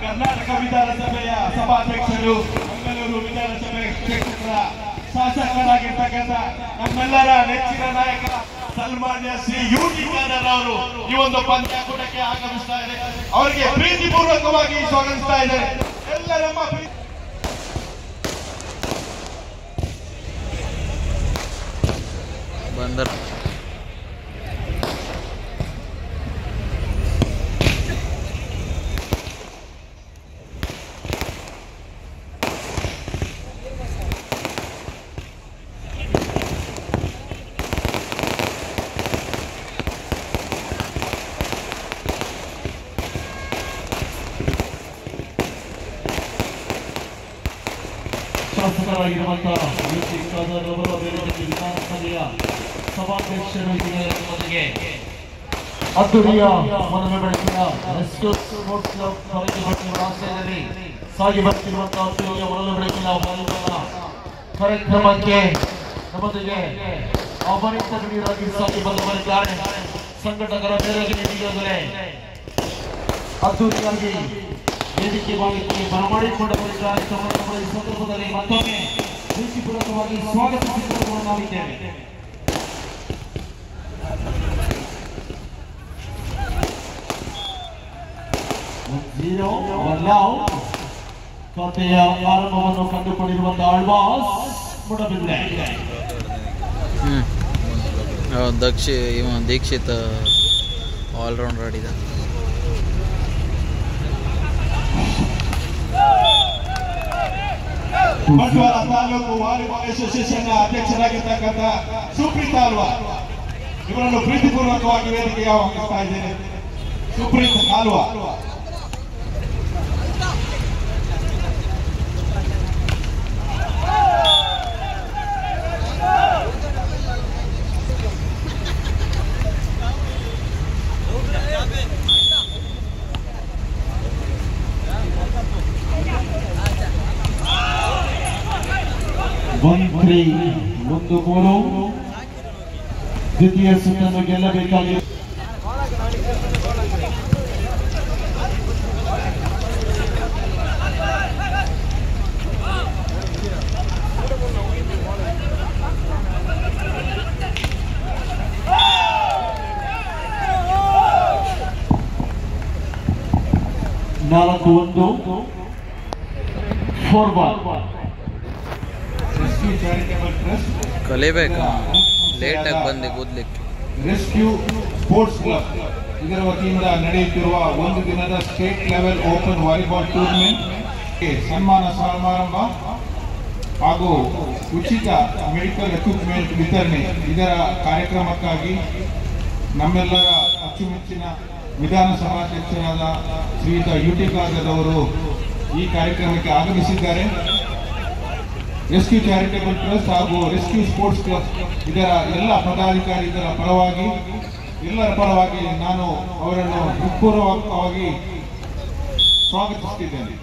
ಕರ್ನಾಟಕ ವಿಧಾನಸಭೆಯ ಸಭಾಧ್ಯಕ್ಷರು, ಮಂಗಳೂರು ವಿಧಾನಸಭೆ ಕ್ಷೇತ್ರದ ಶಾಸಕರಾಗಿರ್ತಕ್ಕಂಥ ನಮ್ಮೆಲ್ಲರ ನೆಚ್ಚಿನ ನಾಯಕ ಸನ್ಮಾನ್ಯ ಶ್ರೀ ಯುಟಿ ಖಾದರ್ ಅವರು ಈ ಒಂದು ಪಂದ್ಯಾಕೂಟಕ್ಕೆ ಆಗಮಿಸ್ತಾ ಇದ್ದಾರೆ. ಅವರಿಗೆ ಪ್ರೀತಿಪೂರ್ವಕವಾಗಿ ಸ್ವಾಗತಿಸ್ತಾ ಇದ್ದಾರೆ. ಎಲ್ಲ ನಮ್ಮ ಬಂದರ್ ಶಾಸಕರಾಗಿರುವಂತಹ ಯುಟಿ ಖಾದರ್ ಅವರು ಬೇಲೂರು ವಿಧಾನಸಭೆಯ ಸಭಾಧ್ಯಕ್ಷರು ಜೊತೆಗೆ ಅದ್ದೂರಿಯ ಮನವಿ ಬೆಳಕಿನ ರೆಸ್ಕ್ಯೂ ಸ್ಪೋರ್ಟ್ಸ್ ಕ್ಲಬ್ ಆಶ್ರಯದಲ್ಲಿ ಸಾಗಿ ಬರ್ತಿರುವಂತಹ ಅದ್ದೂರಿಯ ಮನವಿ ಬೆಳಕಿನ ವಾಲಿಬಾಲ್ ಕಾರ್ಯಕ್ರಮಕ್ಕೆ ನಮ್ಮೊಂದಿಗೆ ಅಪರಿಚಿತ ಗಣ್ಯರಾಗಿ ಸಾಗಿ ಬಂದು ಬರುತ್ತಾರೆ. ಸಂಘಟಕರ ಮೇರೆಗೆ ಅದ್ದೂರಿಯಾಗಿ ವೇದಿಕೆ ಭಾಗಕ್ಕೆ ಬರಮಾಡಿಕೊಂಡು ಬರುತ್ತಾರೆ. ಈ ಸಂದರ್ಭದಲ್ಲಿ ಮತ್ತೊಮ್ಮೆ ಪ್ರೀತಿಪೂರ್ವಕವಾಗಿ ಸ್ವಾಗತಿಸಿಕೊಂಡು ನಾವಿದ್ದೇವೆ. ಖಾತೆಯ ಆರಂಭವನ್ನು ಕಂಡುಕೊಂಡಿರುವಂತಹ ಆಳ್ವಾಸ್ ಮುಡಬಿದ್ರೆ ದೀಕ್ಷಿತ್ ಆಲ್ರೌಂಡರ್ ಆಡಿದ. ಬಂಟ್ವಾಳ ತಾಲೂಕು ವಾಲಿಬಾಲ್ ಅಸೋಸಿಯೇಷನ್ ಅಧ್ಯಕ್ಷರಾಗಿರ್ತಕ್ಕಂಥ ಸುಪ್ರೀತ್ ಕಾಲ್ವಾರ್ ಇವರನ್ನು ಪ್ರೀತಿಪೂರ್ವಕವಾಗಿ ವೇದಿಕೆಗೆ ಆಹ್ವಾನಿಸ್ತಾ ಇದ್ದೇನೆ. ಸುಪ್ರೀತ್ ಕಾಲ್ವಾರ್ ಒಂದು ಮೂರು ದ್ವಿತೀಯ ಸುತ್ತನ್ನು ಗೆಲ್ಲಬೇಕಾಗಿ ನಾಲ್ಕು ಒಂದು ಫಾರ್ವರ್ಡ್ ಕಲಿಬೇಕಾ ಲೇಟ್ ಆಗಿ ಬಂದೆ ಕೂದ್ಲಿಕ್ಕೆ. ರೆಸ್ಕ್ಯೂ ಸ್ಪೋರ್ಟ್ಸ್ ಕ್ಲಬ್ ಇದರ ವತಿಯಿಂದ ನಡೆಯುತ್ತಿರುವ ಒಂದು ದಿನದ state level open volleyball tournament ಸನ್ಮಾನ ಸಮಾರಂಭ ಹಾಗೂ ಉಚಿತ ಮೆಡಿಕಲ್ ಎಕ್ವಿಪ್ಮೆಂಟ್ ವಿತರಣೆ ಇದರ ಕಾರ್ಯಕ್ರಮಕ್ಕಾಗಿ ನಮ್ಮೆಲ್ಲರ ಅಚ್ಚುಮೆಚ್ಚಿನ ವಿಧಾನಸಭಾಧ್ಯಕ್ಷರಾದ ಶ್ರೀಯುತ ಯುಟಿ ಖಾದರ್ ಅವರು ಈ ಕಾರ್ಯಕ್ರಮಕ್ಕೆ ಆಗಮಿಸಿದ್ದಾರೆ. ರೆಸ್ಕ್ಯೂ ಚಾರಿಟೇಬಲ್ ಟ್ರಸ್ಟ್ ಹಾಗೂ ರೆಸ್ಕ್ಯೂ ಸ್ಪೋರ್ಟ್ಸ್ ಕ್ಲಬ್ ಇದರ ಎಲ್ಲ ಪದಾಧಿಕಾರಿಗಳ ಎಲ್ಲರ ಪರವಾಗಿ ನಾನು ಅವರನ್ನು ಹೃತ್ಪೂರ್ವಕವಾಗಿ ಸ್ವಾಗತಿಸುತ್ತಿದ್ದೇನೆ.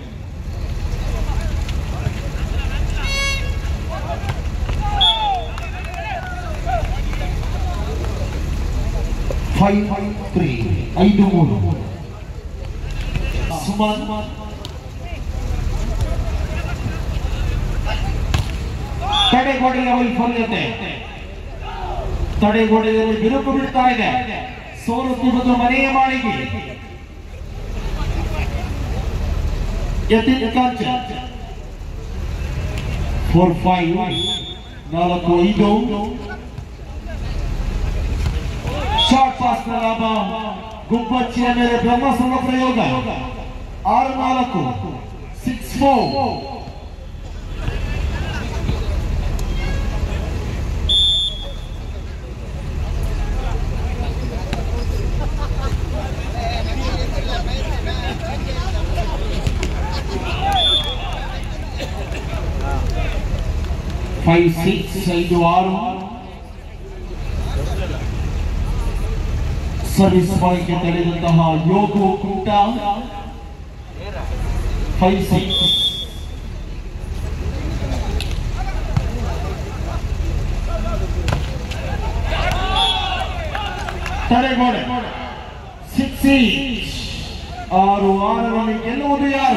ಐದು ಮೂರು ಸುಮಾರು ತಡೆಗೋಡೆಯ ವೈಫಲ್ಯತೆ ತಡೆಗೋಡೆಯಲ್ಲಿ ಬಿರುಕು ಬಿಡ್ತಾ ಇದೆ. ಸೋಲುತ್ತಿರುವುದು ಮನೆಯ ಮಾಳಿಗೆ. ನಾಲ್ಕು ಐದು ಶಾರ್ಟ್ ಪಾಸ್ ಲಾಭ ಗುಬ್ಬಚ್ಚಿಯ ಮೇಲೆ ಬ್ರಹ್ಮಸಂಗ ಪ್ರಯೋಗ 6-4 6-4 5-6 ಸರ್ವಿಸ್ ಬಾಯ್ಗೆ ತಡೆದಂತಹ ಯೋಗು ಕೂಟ 5-6 ತಡೆಗೋಡೆ 6 6 ಗೆಲ್ಲುವುದು ಯಾರು?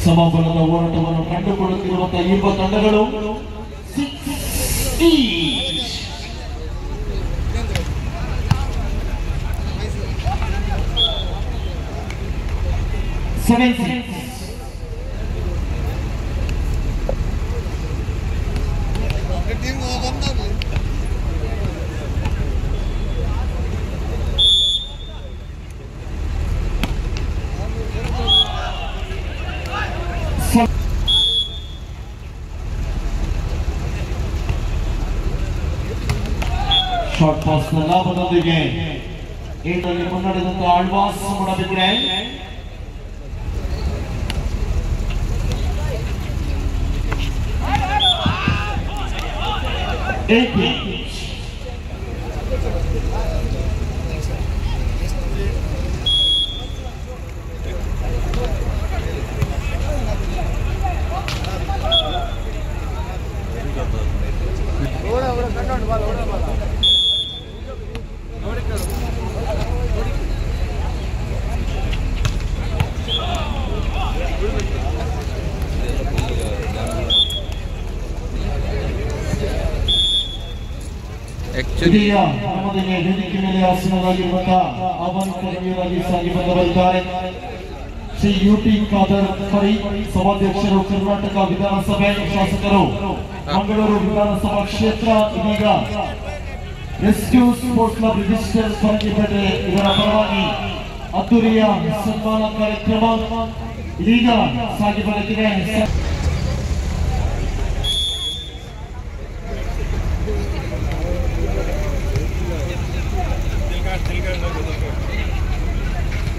ಸಮಬಲದ ಹೋರಾಟವನ್ನು ಕಂಡುಕೊಳ್ಳುತ್ತಿರುವಂತಹ ಇಬ್ಬ ತಂಡಗಳು 7-6. ಶಾರ್ಟ್ ಪಾಸ್ ನ ಲಾಭದೊಂದಿಗೆ 8ರಲ್ಲಿ ಮುನ್ನಡೆದಂತಹ ಆಳ್ವಾಸ್ ಮೂಡಬಿದ್ರೆ ನಮ್ಮೊಂದಿಗೆ ವೇದಿಕೆ ಮೇಲೆ ಆಸೀನರಾಗಿರುವಂತಹ ಆಹ್ವಾನಿತರಾಗಿ ಸಾಗಿ ಬಂದವರಿದ್ದಾರೆ ಶ್ರೀ ಯುಟಿ ಖಾದರ್ ಫರಿ ಸಭಾಧ್ಯಕ್ಷರು ಕರ್ನಾಟಕ ವಿಧಾನಸಭೆ ಶಾಸಕರು ಮಂಗಳೂರು ವಿಧಾನಸಭಾ ಕ್ಷೇತ್ರ ಇದೀಗ rescue sports club register Farangipete ಇವರ ಪರವಾಗಿ ಅದ್ದೂರಿಯ ಸನ್ಮಾನ ಕಾರ್ಯಕ್ರಮ ಇದೀಗ ಸಾಗಿ ಬರುತ್ತಿದೆ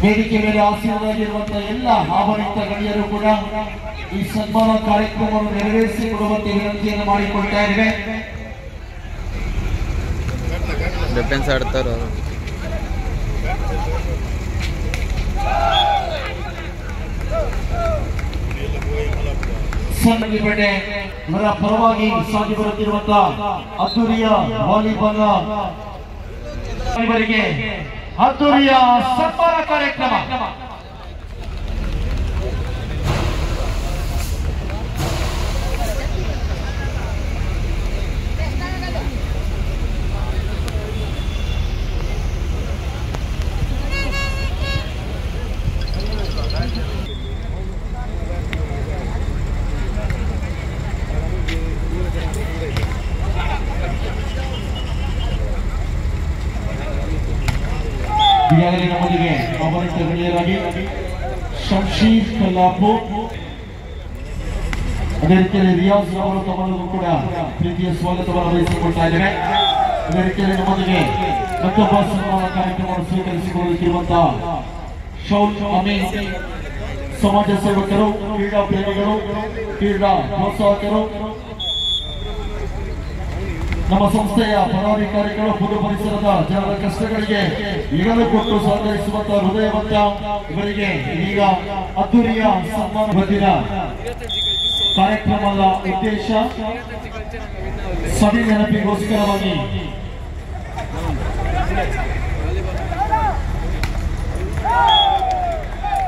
ವೇದಿಕೆ ಮೇಲೆ ಆಸೀನರಾಗಿರುವಂತಹ ಎಲ್ಲ ಆಹ್ವಾನಿತ ಗಣ್ಯರು ಕೂಡ ಈ ಸನ್ಮಾನ ಕಾರ್ಯಕ್ರಮವನ್ನು ನೆರವೇರಿಸಿಕೊಡುವಂತೆ ವಿನಂತಿಯನ್ನು ಮಾಡಿಕೊಳ್ತಾ ಇದ್ದೇವೆ. ಡಿಫೆನ್ಸ್ ಆಡ್ತಾರ ಸಂಗಪೇಟೆ ಇವರ ಪರವಾಗಿ ಸಾಗಿ ಬರುತ್ತಿರುವಂತಹ ಅದ್ದೂರಿಯ ವಾಲಿಬಾಲ್ ಇವರಿಗೆ ಅದ್ದೂರಿಯ ಸನ್ಮಾನ ಕಾರ್ಯಕ್ರಮ ಈಗಾಗಲೇ ನಮ್ಮೊಂದಿಗೆ ಆಹ್ವಾನಿತ ಗಣ್ಯರಾಗಿ ಶಂಶೀರ್ ಕಲ್ಲಾಪು ಅದೇ ರೀತಿಯಲ್ಲಿ ರಿಯಾಜ್ ಅವರು ತಮ್ಮನ್ನು ಕೂಡ ಪ್ರೀತಿಯ ಸ್ವಾಗತವನ್ನು ವಹಿಸಿಕೊಳ್ತಾ ಇದ್ದೇವೆ. ಅದೇ ರೀತಿಯಲ್ಲಿ ನಮ್ಮೊಂದಿಗೆ ಮತ್ತೊಬ್ಬ ಸನ್ಮಾನ ಕಾರ್ಯಕ್ರಮವನ್ನು ಸ್ವೀಕರಿಸಿಕೊಳ್ಳುತ್ತಿರುವಂತಹ ಶೌಲ್ ಅಮೀನ್ ಸಮಾಜ ಸೇವಕರು, ಕ್ರೀಡಾ ಪ್ರೇಮಿಗಳು, ಕ್ರೀಡಾ ಪ್ರೋತ್ಸಾಹಕರು, ನಮ್ಮ ಸಂಸ್ಥೆಯ ಪದಾಧಿಕಾರಿಗಳು, ಪುದು ಪರಿಸರದ ಜನರ ಕಷ್ಟಗಳಿಗೆ ಈಗಲೂ ಕೊಟ್ಟು ಸಹಕರಿಸುವಂತಹ ಹೃದಯವಂತ ಇವರಿಗೆ ಈಗ ಅದ್ದೂರಿಯ ಸನ್ಮಾನ ಬಂದಿನ ಕಾರ್ಯಕ್ರಮದ ಉದ್ದೇಶ ಸಭೆ ನೆನಪಿಗೋಸ್ಕರವಾಗಿ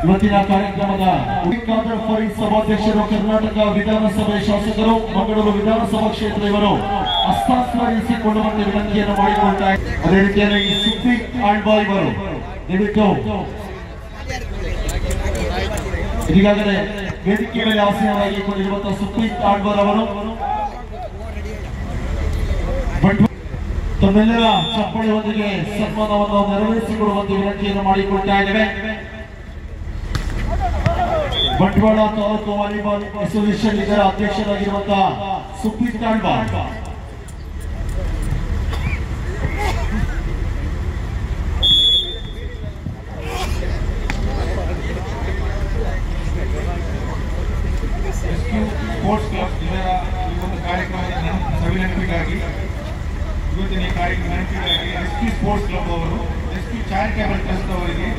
ಇವತ್ತಿನ ಕಾರ್ಯಕ್ರಮದ ಸಭಾಧ್ಯಕ್ಷರು ಕರ್ನಾಟಕ ವಿಧಾನಸಭೆ ಶಾಸಕರು ಮಂಗಳೂರು ವಿಧಾನಸಭಾ ಕ್ಷೇತ್ರ ಇವರು ಹಸ್ತಾಂತರಿಸಿಕೊಳ್ಳುವಂತೆ ವಿನಂತಿಯನ್ನು ಮಾಡಿಕೊಳ್ತಾ ಇದ್ದಾರೆ. ಅದೇ ರೀತಿಯಲ್ಲಿ ಸುಪ್ರೀಂ ಆಳ್ವಾಸ್ ಇವರು ಈಗಾಗಲೇ ವೇದಿಕೆ ಮೇಲೆ ಆಸೀನರಾಗಿಕೊಂಡಿರುವಂತಹ ಸುಪ್ರೀಂ ಆಳ್ವಾಸ್ ಅವರು ತಮ್ಮೆಲ್ಲರ ಚಪ್ಪಾಳೆಯೊಂದಿಗೆ ಸನ್ಮಾನವನ್ನು ನೆರವೇರಿಸಿಕೊಡುವಂತೆ ವಿನಂತಿಯನ್ನು ಮಾಡಿಕೊಳ್ತಾ ಇದ್ದೇವೆ. ಬಂಟ್ವಾಳ ತಾಲೂಕು ವಾಲಿಬಾಲ್ ಅಸೋಸಿಯೇಷನ್ ಇದರ ಅಧ್ಯಕ್ಷರಾಗಿರುವಂತಹ ಸುಪ್ರೀತ್ ಆಳ್ವಾಸ್ ಸ್ಪೋರ್ಟ್ಸ್ ಕ್ಲಬ್ ಇದರ ಈ ಒಂದು ಕಾರ್ಯಕ್ರಮದ ಸವಿನೆನಪಿಗಾಗಿ ಇವತ್ತಿನ ಈ ಕಾರ್ಯಕ್ರಮ ನೆನಪಿಗಾಗಿ ರೆಸ್ಕ್ಯೂ ಸ್ಪೋರ್ಟ್ಸ್ ಕ್ಲಬ್ ಅವರು ರೆಸ್ಕ್ಯೂ ಚಾರಿಟೇಬಲ್ ಟ್ರಸ್ಟ್ ಅವರಿಗೆ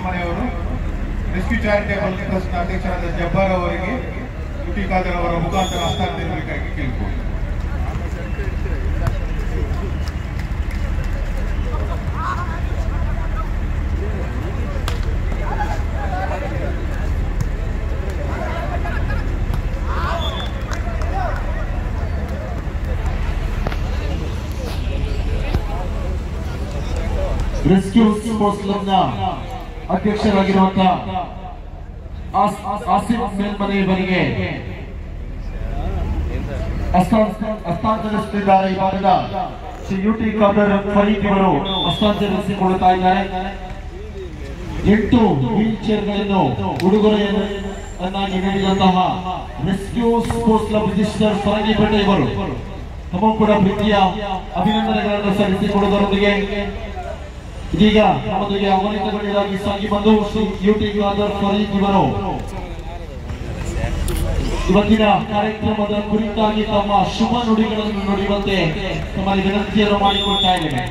ಮನೆಯವರು ರೆಸ್ಕ್ಯೂ ಚಾರಿಟೇಬಲ್ ಟ್ರಸ್ಟ್ ಅಧ್ಯಕ್ಷರಾದ ಜಬ್ಬಾರ್ ಅವರಿಗೆ ಯುಟಿ ಖಾದರ್ ಅವರ ಮುಖಾಂತರ ಹಸ್ತಾಂತರಿಸಬೇಕಾಗಿ ಕೇಳಿಕೊಂಡು ರೆಸ್ಕ್ಯೂ ಸ್ಪೋರ್ಟ್ಸ್ ಕ್ಲಬ್ನ ಅಧ್ಯಕ್ಷರಾಗಿರುವಂತಹ ಆಸಿಫ್ ಮೇಲ್ಮನೆಯವರಿಗೆ ಹಸ್ತಾಂತರಿಸುತ್ತಿದ್ದಾರೆ. ಈ ಭಾಗದ ಶ್ರೀ ಯುಟಿ ಖಾದರ್ ಫರೀದ್ ಅವರು ಹಸ್ತಾಂತರಿಸಿಕೊಳ್ಳುತ್ತಾ ಇದ್ದಾರೆ. 8 ವೀಲ್ ಚೇರ್ಗಳನ್ನು ಉಡುಗೊರೆಯನ್ನಾಗಿ ನೀಡಿದಂತಹ rescue sports club register Farangipete ಇವರು ತಮ್ಮ ಕೂಡ ಪ್ರೀತಿಯ ಅಭಿನಂದನೆಗಳನ್ನು ಸಲ್ಲಿಸಿಕೊಳ್ಳುವುದರೊಂದಿಗೆ ಇದೀಗ ನಮ್ಮೊಂದಿಗೆ ಆಹ್ವಾನಿತಗೊಳ್ಳಲಾಗಿ ಸಾಗಿ ಬಂದು ಶ್ರೀ ಯುಟಿ ಖಾದರ್ ಫರೀದ್ ಇವರು ಇವತ್ತಿನ ಕಾರ್ಯಕ್ರಮದ ಕುರಿತಾಗಿ ತಮ್ಮ ಶುಭ ನುಡಿಗಳನ್ನು ನುಡಿಯುವಂತೆ ತಮ್ಮಲ್ಲಿ ವಿನಂತಿಯನ್ನು ಮಾಡಿಕೊಳ್ತಾ ಇದ್ದೇನೆ.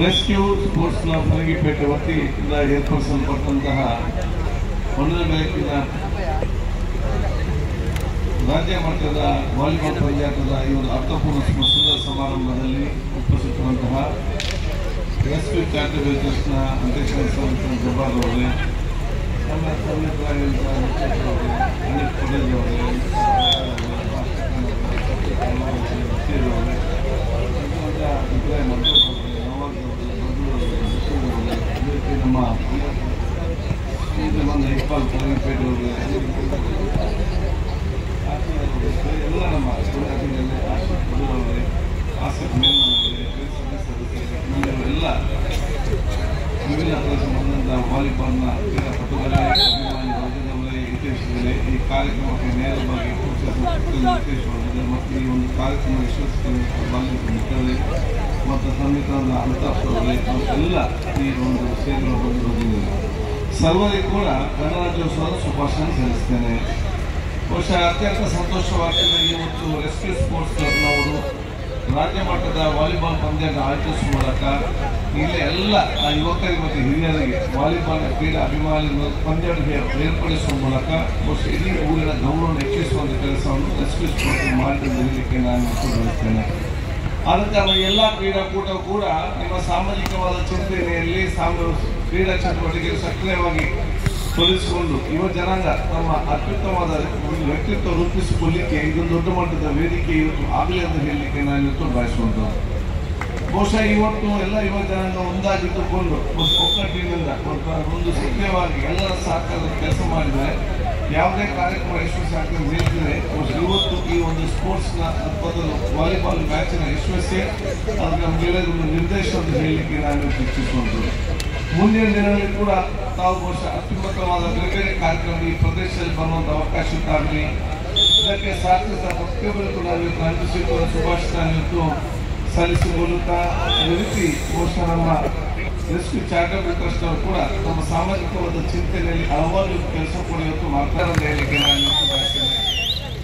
ರೆಸ್ಕ್ಯೂ ಸ್ಪೋರ್ಟ್ಸ್ ಕ್ಲಬ್ ಫರಂಗಿಪೇಟೆ ವತಿಯಿಂದ ಏರ್ಪಡಿಸಲ್ಪಟ್ಟಂತಹ 1ನೇ ಬೆಳಕಿನ ರಾಜ್ಯ ಮಟ್ಟದ ವಾಲಿಬಾಲ್ ಪಂದ್ಯಾಟದ ಈ ಒಂದು ಅರ್ಥಪೂರ್ಣ ಸುಂದರ ಸಮಾರಂಭದಲ್ಲಿ ಉಪಸ್ಥಿತರಂತಹ ರೆಸ್ಕ್ಯೂ ಚಾರಿಟಬಲ್ ಟ್ರಸ್ಟ್ನ ಅಧ್ಯಕ್ಷ ಜಬ್ಬಾರ್ ಅವರೇ, ನಮ್ಮ ಅನಿಲ್ ಪಟೇಲ್ ಅವರೇ, ನಮ್ಮ ಇಕ್ಬಾಲ್ ಫರಂಗಿಪೇಟೆ ಎಲ್ಲ ನಮ್ಮ ಅವರೇ, ಆಸಿಫ್ ಮೇಲ್ಮನೆ ಎಲ್ಲ ವಿವಿಧ ಪ್ರದೇಶ ಬಂದಂಥ ವಾಲಿಬಾಲ್ನ ಕ್ರೀಡಾಪಟುಗಳೇ, ಅಭಿಮಾನಿ ವರ್ಗದವರೇ, ಹಿತೈಷಿಗಳೇ ಈ ಕಾರ್ಯಕ್ರಮಕ್ಕೆ ನೇರವಾಗಿ ಪ್ರೋತ್ಸಾಹಿಸಿದ್ದಾರೆ ಮತ್ತು ಈ ಒಂದು ಕಾರ್ಯಕ್ರಮ ಯಶಸ್ವಿ ಭಾಗವಹಿಸಿದ್ದಾರೆ ಮತ್ತು ಸಂವಿಧಾನದ ಅಂತಃಪುರಗಳೇ ಎಲ್ಲ ಈ ಒಂದು ಸೇವೆಗಳು ಬಂದಿರುವುದಿಲ್ಲ. ಸರ್ವರಿಗೂ ಕೂಡ ಗಣರಾಜ್ಯೋತ್ಸವದ ಶುಭಾಶಯ ಸಲ್ಲಿಸ್ತೇನೆ. ಬಹುಶಃ ಅತ್ಯಂತ ಸಂತೋಷವಾಗ್ತದೆ ಇವತ್ತು ರೆಸ್ಕ್ಯೂ ಸ್ಪೋರ್ಟ್ಸ್ ಕ್ಲಬ್ನವರು ರಾಜ್ಯ ಮಟ್ಟದ ವಾಲಿಬಾಲ್ ಪಂದ್ಯವನ್ನು ಆಯೋಜಿಸುವ ಮೂಲಕ ಇಲ್ಲಿ ಎಲ್ಲ ಯುವಕರಿಗೆ ಮತ್ತು ಹಿರಿಯರಿಗೆ ವಾಲಿಬಾಲ್ ಕ್ರೀಡಾ ಅಭಿಮಾನಿಗಳು ಪಂದ್ಯಗಳಿಗೆ ಏರ್ಪಡಿಸುವ ಮೂಲಕ ಬಹುಶಃ ಇಡೀ ಊರಿನ ಗೌರವವನ್ನು ಹೆಚ್ಚಿಸುವಂಥ ಕೆಲಸವನ್ನು ರೆಸ್ಕ್ಯೂ ಸ್ಪೋರ್ಟ್ಸ್ ಮಾಡಿಕೊಂಡು ಇರಲಿಕ್ಕೆ ನಾನು ಬಯಸ್ತೇನೆ. ಆದ ಕಾರಣ ಎಲ್ಲ ಕ್ರೀಡಾಕೂಟವು ಕೂಡ ನಿಮ್ಮ ಸಾಮಾಜಿಕವಾದ ಚಿಂತನೆಯಲ್ಲಿ ಕ್ರೀಡಾ ಚಟುವಟಿಕೆಗಳು ಸಕ್ರಿಯವಾಗಿ ತೊಡಗಿಸಿಕೊಂಡು ಯುವ ಜನಾಂಗ ತಮ್ಮ ಅತ್ಯುತ್ತಮವಾದ ಒಂದು ವ್ಯಕ್ತಿತ್ವ ರೂಪಿಸಿಕೊಳ್ಳಲಿಕ್ಕೆ ಇದೊಂದು ದೊಡ್ಡ ಮಟ್ಟದ ವೇದಿಕೆ ಇವತ್ತು ಆಗಲಿ ಅಂತ ಹೇಳಲಿಕ್ಕೆ ನಾನು ಇವತ್ತು ಬಯಸುವಂಥದ್ದು. ಬಹುಶಃ ಇವತ್ತು ಎಲ್ಲ ಯುವ ಜನಾಂಗ ಒಂದಾಗಿದ್ದುಕೊಂಡು ಒಕ್ಕಟ್ಟಿನಿಂದ ಒಂದು ಸಕ್ರಿಯವಾಗಿ ಎಲ್ಲರ ಸಹಕಾರದ ಕೆಲಸ ಮಾಡಿದರೆ ಯಾವುದೇ ಕಾರ್ಯಕ್ರಮ ಯಶಸ್ವಿ ಆಗ್ತದೆ ನಿಲ್ತದೆ. ಇವತ್ತು ಈ ಒಂದು ಸ್ಪೋರ್ಟ್ಸ್ನ ಬದಲು ವಾಲಿಬಾಲ್ ಮ್ಯಾಚಿನ ಯಶಸ್ವಿ ಅದು ನಮಗೆ ಒಂದು ನಿರ್ದೇಶ ಅಂತ ಹೇಳಲಿಕ್ಕೆ ನಾನು ಇಚ್ಛಿಸುವಂಥದ್ದು. ಮುಂದಿನ ದಿನಗಳಲ್ಲಿ ಕೂಡ ತಾವು ಬಹುಶಃ ಅತ್ಯುನ್ನತವಾದ ಬೇರೆ ಬೇರೆ ಕಾರ್ಯಕ್ರಮ ಈ ಪ್ರದೇಶದಲ್ಲಿ ಬರುವಂಥ ಅವಕಾಶ ಇದ್ದಾಗಲಿ ಇದಕ್ಕೆ ಸಹಕರಿಸಿದ ಪ್ರತಿಯೊಬ್ಬರಿಗೂ ನಾವು ಅನುಭವಿಸಿರುವ ಶುಭಾಶಯ ಇವತ್ತು ಸಲ್ಲಿಸುವ ಮೂಲಕ ಈ ರೀತಿ ಬಹುಶಃ ನಮ್ಮ ರೆಸ್ಕ್ಯೂ ಚಾರಿಟಬಲ್ ಟ್ರಸ್ಟ್ ಅವರು ಕೂಡ ನಮ್ಮ ಸಾಮಾಜಿಕವಾದ ಚಿಂತನೆಯಲ್ಲಿ ಹಲವಾರು ಕೆಲಸ ಕೂಡ ಇವತ್ತು ಮಾಡ್ತಾರೆ ಅಂತ ಹೇಳಲಿಕ್ಕೆ ನಾನು ಬಯಸ್ತೇನೆ.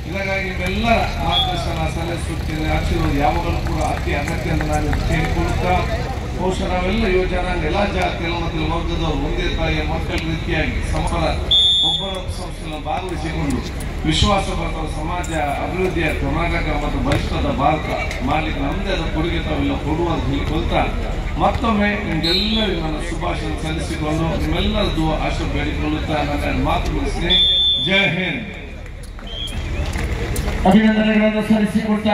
ಇದಕ್ಕಾಗಿ ನಿಮ್ಮೆಲ್ಲರ ಮಾರ್ಗದರ್ಶನ ಸಲ್ಲಿಸುತ್ತೇನೆ. ಆಶೀರ್ವಾದ ಯಾವಾಗಲೂ ಕೂಡ ಅತಿ ಅಗತ್ಯ ಅಂತ ನಾನು ಕೇಳಿಕೊಳ್ಳುತ್ತಾ ಬಹುಶಃ ನಾವೆಲ್ಲ ಯುವ ಜನಾಂಗ ಎಲ್ಲ ಜಾತಿಯ ಮತ್ತು ವರ್ಗದವರು ಒಂದೇ ತಾಯಿಯ ಮಕ್ಕಳ ರೀತಿಯಾಗಿ ಸಮರ ಒಬ್ಬರ ಸಂಸ್ಥೆಗಳನ್ನು ಭಾಗವಹಿಸಿಕೊಂಡು ವಿಶ್ವಾಸ ಬರುವ ಸಮಾಜ ಅಭಿವೃದ್ಧಿಯ ಕರ್ನಾಟಕ ಮತ್ತು ಬಲಿಷ್ಠದ ಭಾರತ ಮಾಡಲಿಕ್ಕೆ ನಮ್ಮದೇ ಆದ ಕೊಡುಗೆ ತಾವೆಲ್ಲ ಕೊಡುವಂತ ಹೇಳಿಕೊಳ್ತಾ ಮತ್ತೊಮ್ಮೆ ನಿಮಗೆಲ್ಲರಿಗೂ ನನ್ನ ಶುಭಾಶಯ ಸಲ್ಲಿಸಿಕೊಂಡು ನಿಮ್ಮೆಲ್ಲರದ್ದು ಆಶೆ ಬೇಡಿಕೊಳ್ಳುತ್ತಾ ನನ್ನ ಮಾತು ಮುಗಿಸ್ತೇನೆ. ಜೈ ಹಿಂದ್. ಅಭಿನಂದನೆಗಳನ್ನು ಸಲ್ಲಿಸಿಕೊಳ್ತಾ